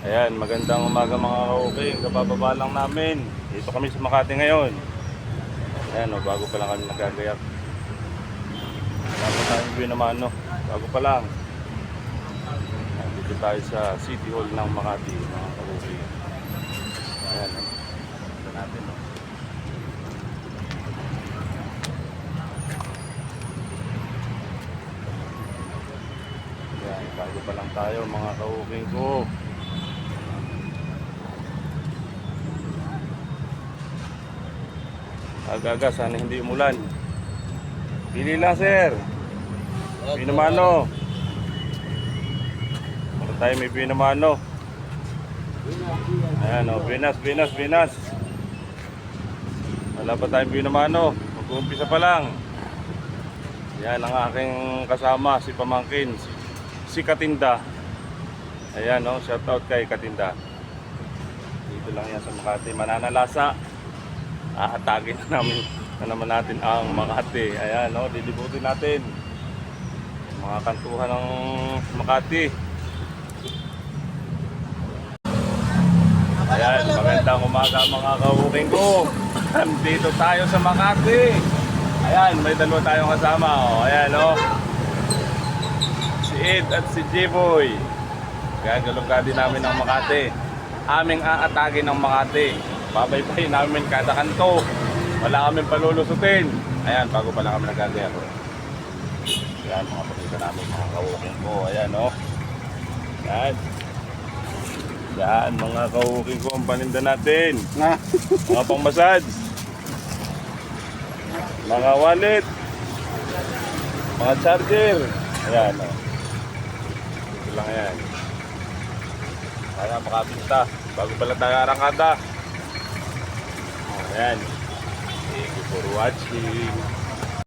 Ayan, magandang umaga mga ka-okay. Kabababa lang namin. Dito kami sa Makati ngayon. Ayan o, bago pa lang kami nagagayak. Wala pa tayong view naman no. Bago pa lang. Ayan, dito tayo sa City Hall ng Makati mga ka-okay. Ayan o. Ito natin o. Ayan, bago pa lang tayo mga ka-okay ko. Aga-aga, sana hindi umulan. Pili lang, sir. Pinamano. Para tayo may pinamano. Ayan o, Pinas. Wala pa tayong pinamano. Mag-uumpisa pa lang. Yan ang aking kasama, si Pamangkin, si Katinda. Ayan o, shout out kay Katinda. Dito lang yan sa Makati, Mananalasa. Ahatagin na naman natin ang Makati. Ayan o, lilibutin natin mga kantuhan ng Makati. Ayan, magandang umaga mga ka-uking ko. Dito tayo sa Makati. Ayan, may dalawa tayong kasama o. Ayan o, si Ed at si J-Boy. Gagalugadi namin ng Makati. Aming aatagin ng Makati. Babaybayin namin kada kanto. Wala kaming palulusutin. Ayan, bago pa lang kami nagagayak. Ayan, mga pagkita namin mga ka-uking ko. Ayan o. Ayan. Yan, mga ka-uking ko ang paninda natin. Mga pang massage. Mga wallet. Mga charger. Ayan o. Ito lang yan. Kaya makapinta. Bago pala tayo arangkada. Ayan. Thank you for watching.